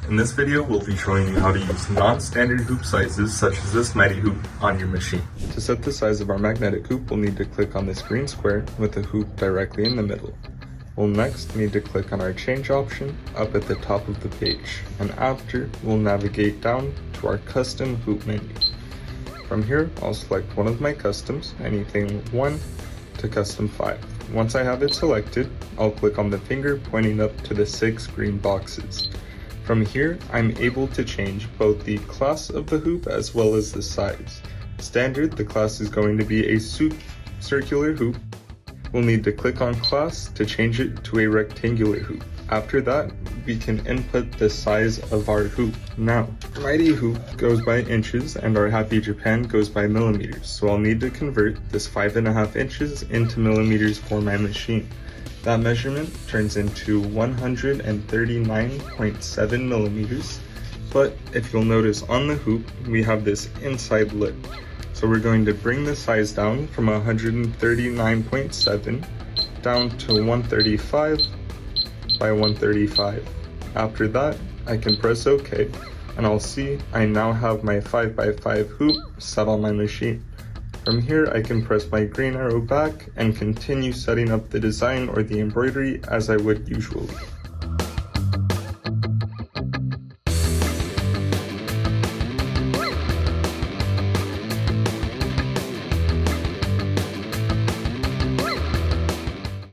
In this video, we'll be showing you how to use non-standard hoop sizes such as this mighty hoop on your machine. To set the size of our magnetic hoop, we'll need to click on this green square with the hoop directly in the middle. We'll next need to click on our change option up at the top of the page, and after, we'll navigate down to our custom hoop menu. From here, I'll select one of my customs, anything 1 to custom 5. Once I have it selected, I'll click on the finger pointing up to the 6 green boxes. From here, I'm able to change both the class of the hoop as well as the size. Standard, the class is going to be a circular hoop. We'll need to click on class to change it to a rectangular hoop. After that, we can input the size of our hoop. Now, mighty hoop goes by inches and our Happy Japan goes by millimeters, so I'll need to convert this 5.5 inches into millimeters for my machine. That measurement turns into 139.7 millimeters, but if you'll notice on the hoop, we have this inside lip. So we're going to bring the size down from 139.7 down to 135 by 135. After that, I can press OK, and I'll see I now have my 5x5 hoop set on my machine. From here, I can press my green arrow back and continue setting up the design or the embroidery as I would usually.